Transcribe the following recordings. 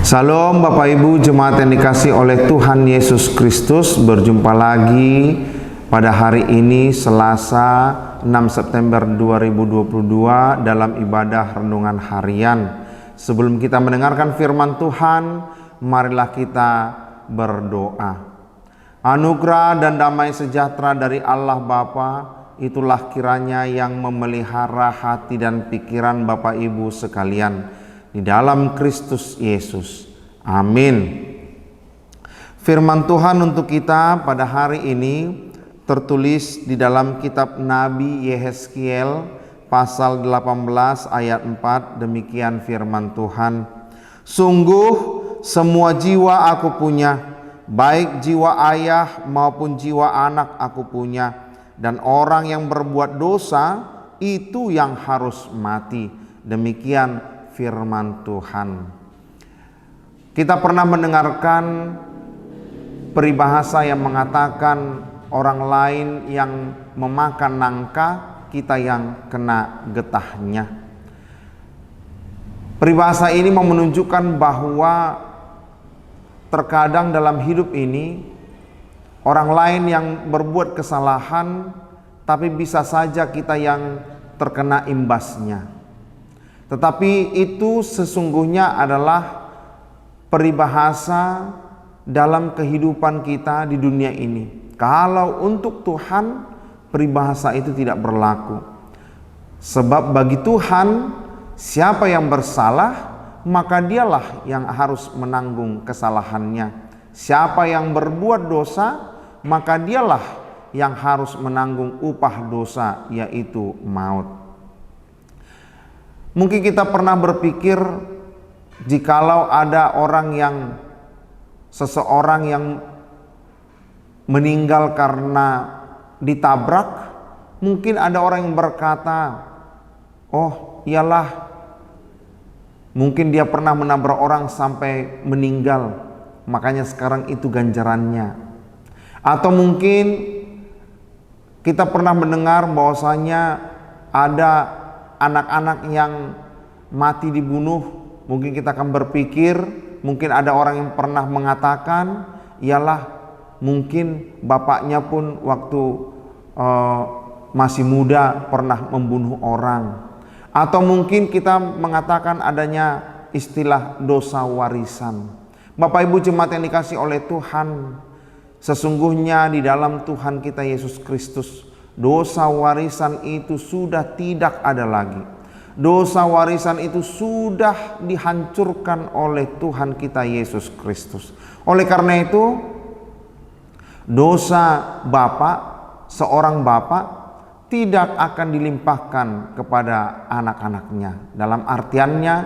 Salam Bapak Ibu jemaat yang dikasih oleh Tuhan Yesus Kristus. Berjumpa lagi pada hari ini Selasa 6 September 2022 dalam ibadah renungan harian. Sebelum kita mendengarkan firman Tuhan, marilah kita berdoa. Anugerah dan damai sejahtera dari Allah Bapa, itulah kiranya yang memelihara hati dan pikiran Bapak Ibu sekalian di dalam Kristus Yesus. Amin. Firman Tuhan untuk kita pada hari ini tertulis di dalam kitab Nabi Yehezkiel pasal 18 ayat 4. Demikian firman Tuhan. Sungguh semua jiwa aku punya, baik jiwa ayah maupun jiwa anak aku punya, dan orang yang berbuat dosa itu yang harus mati. Demikian firman Tuhan. Kita pernah mendengarkan peribahasa yang mengatakan orang lain yang memakan nangka, kita yang kena getahnya. Peribahasa ini mau menunjukkan bahwa terkadang dalam hidup ini orang lain yang berbuat kesalahan, tapi bisa saja kita yang terkena imbasnya. Tetapi itu sesungguhnya adalah peribahasa dalam kehidupan kita di dunia ini. Kalau untuk Tuhan, peribahasa itu tidak berlaku. Sebab bagi Tuhan, siapa yang bersalah, maka dialah yang harus menanggung kesalahannya. Siapa yang berbuat dosa, maka dialah yang harus menanggung upah dosa, yaitu maut. Mungkin kita pernah berpikir, jikalau ada seseorang yang meninggal karena ditabrak, mungkin ada orang yang berkata, oh iyalah, mungkin dia pernah menabrak orang sampai meninggal, makanya sekarang itu ganjarannya. Atau mungkin kita pernah mendengar bahwasanya ada anak-anak yang mati dibunuh. Mungkin kita akan berpikir, mungkin ada orang yang pernah mengatakan, ialah mungkin bapaknya pun waktu masih muda pernah membunuh orang. Atau mungkin kita mengatakan adanya istilah dosa warisan. Bapak Ibu jemaat yang dikasih oleh Tuhan, sesungguhnya di dalam Tuhan kita Yesus Kristus, dosa warisan itu sudah tidak ada lagi. Dosa warisan itu sudah dihancurkan oleh Tuhan kita Yesus Kristus. Oleh karena itu, dosa seorang bapak tidak akan dilimpahkan kepada anak-anaknya. Dalam artiannya,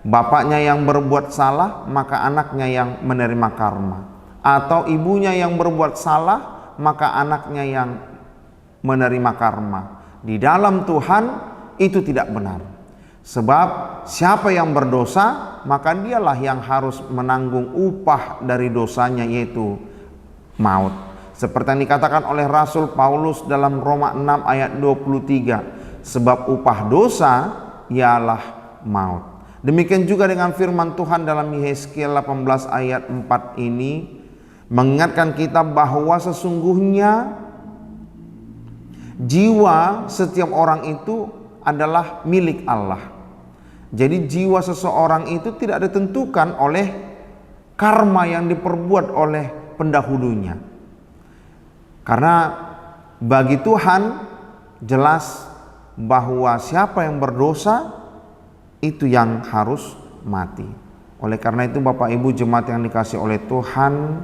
bapaknya yang berbuat salah, maka anaknya yang menerima karma. Atau ibunya yang berbuat salah, maka anaknya yang menerima karma. Di dalam Tuhan itu tidak benar. Sebab siapa yang berdosa, maka dialah yang harus menanggung upah dari dosanya, yaitu maut. Seperti yang dikatakan oleh Rasul Paulus dalam Roma 6 ayat 23, sebab upah dosa ialah maut. Demikian juga dengan firman Tuhan dalam Yehezkiel 18 ayat 4 ini mengingatkan kita bahwa sesungguhnya jiwa setiap orang itu adalah milik Allah. Jadi jiwa seseorang itu tidak ditentukan oleh karma yang diperbuat oleh pendahulunya. Karena bagi Tuhan jelas bahwa siapa yang berdosa itu yang harus mati. Oleh karena itu Bapak Ibu jemaat yang dikasih oleh Tuhan,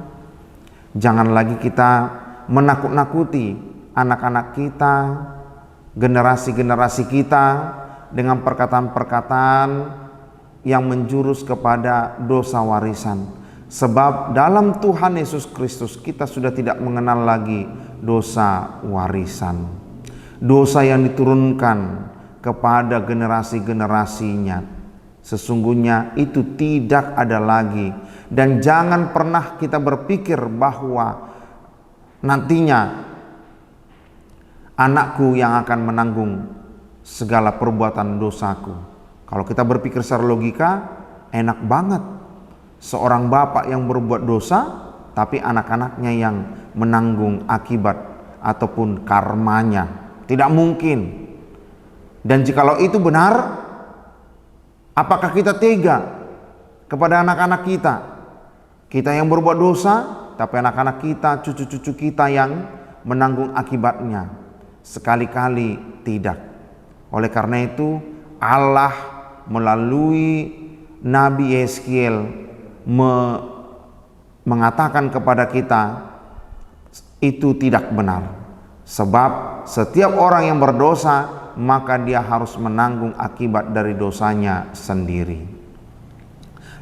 jangan lagi kita menakut-nakuti anak-anak kita, generasi-generasi kita dengan perkataan-perkataan yang menjurus kepada dosa warisan. Sebab dalam Tuhan Yesus Kristus kita sudah tidak mengenal lagi dosa warisan. Dosa yang diturunkan kepada generasi-generasinya, sesungguhnya itu tidak ada lagi. Dan jangan pernah kita berpikir bahwa nantinya anakku yang akan menanggung segala perbuatan dosaku. Kalau kita berpikir secara logika, enak banget. seorang bapak yang berbuat dosa, tapi anak-anaknya yang menanggung akibat ataupun karmanya. Tidak mungkin. Dan jikalau itu benar, apakah kita tega kepada anak-anak kita? Kita yang berbuat dosa, tapi anak-anak kita, cucu-cucu kita yang menanggung akibatnya. Sekali-kali tidak. Oleh karena itu, Allah melalui Nabi Yeskiel mengatakan kepada kita, itu tidak benar. Sebab setiap orang yang berdosa, maka dia harus menanggung akibat dari dosanya sendiri.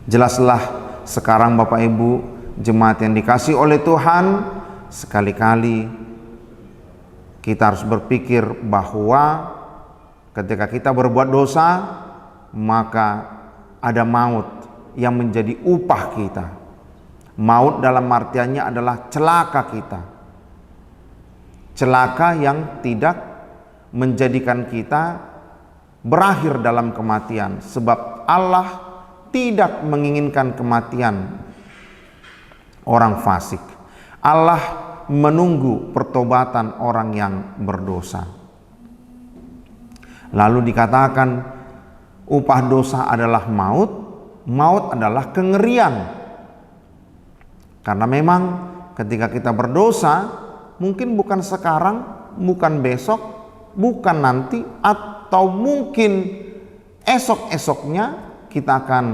Jelaslah sekarang Bapak Ibu, jemaat yang dikasihi oleh Tuhan, sekali-kali kita harus berpikir bahwa ketika kita berbuat dosa, maka ada maut yang menjadi upah kita. Maut dalam artiannya adalah celaka kita. Celaka yang tidak menjadikan kita berakhir dalam kematian, sebab Allah tidak menginginkan kematian orang fasik. Allah menunggu pertobatan orang yang berdosa. Lalu dikatakan upah dosa adalah maut, maut adalah kengerian. Karena memang ketika kita berdosa, mungkin bukan sekarang, bukan besok, bukan nanti, atau mungkin esok-esoknya kita akan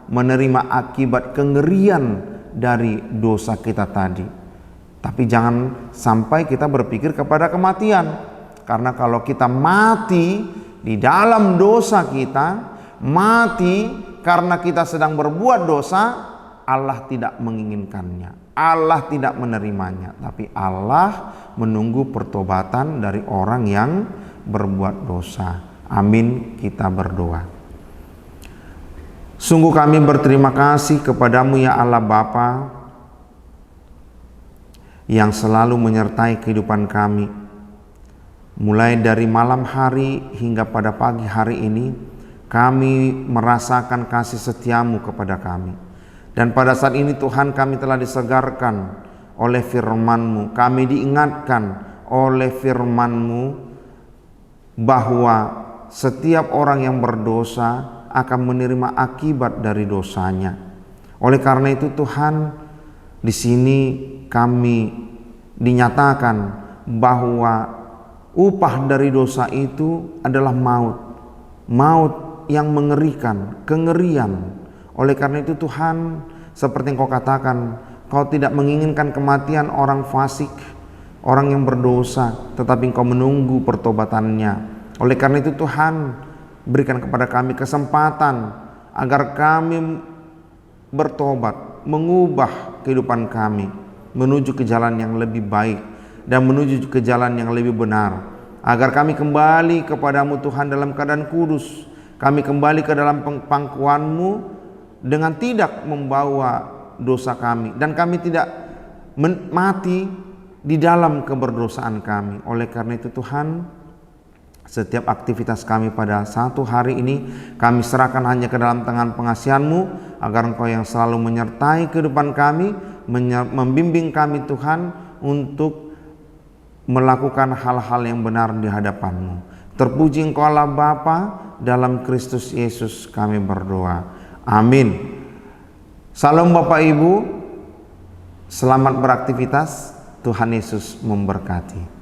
menerima akibat kengerian dari dosa kita tadi. Tapi jangan sampai kita berpikir kepada kematian. Karena kalau kita mati di dalam dosa kita, mati karena kita sedang berbuat dosa, Allah tidak menginginkannya. Allah tidak menerimanya, tapi Allah menunggu pertobatan dari orang yang berbuat dosa. Amin, kita berdoa. Sungguh kami berterima kasih kepadamu ya Allah Bapa, yang selalu menyertai kehidupan kami. Mulai dari malam hari hingga pada pagi hari ini, kami merasakan kasih setiamu kepada kami. Dan pada saat ini Tuhan, kami telah disegarkan oleh firman-Mu. Kami diingatkan oleh firman-Mu bahwa setiap orang yang berdosa akan menerima akibat dari dosanya. Oleh karena itu Tuhan, di sini kami dinyatakan bahwa upah dari dosa itu adalah maut. Maut yang mengerikan, kengerian. Oleh karena itu Tuhan, seperti yang Kau katakan, Kau tidak menginginkan kematian orang fasik, orang yang berdosa, tetapi Kau menunggu pertobatannya. Oleh karena itu Tuhan, berikan kepada kami kesempatan agar kami bertobat, mengubah kehidupan kami menuju ke jalan yang lebih baik dan menuju ke jalan yang lebih benar, agar kami kembali kepadamu Tuhan dalam keadaan kudus. Kami kembali ke dalam pangkuan-Mu dengan tidak membawa dosa kami, dan kami tidak mati di dalam keberdosaan kami. Oleh karena itu Tuhan, setiap aktivitas kami pada satu hari ini kami serahkan hanya ke dalam tangan pengasihan-Mu, agar Engkau yang selalu menyertai kehidupan kami, membimbing kami Tuhan untuk melakukan hal-hal yang benar di hadapan-Mu. Terpuji Engkau Allah Bapa, dalam Kristus Yesus kami berdoa. Amin. Salam Bapak Ibu, selamat beraktivitas. Tuhan Yesus memberkati.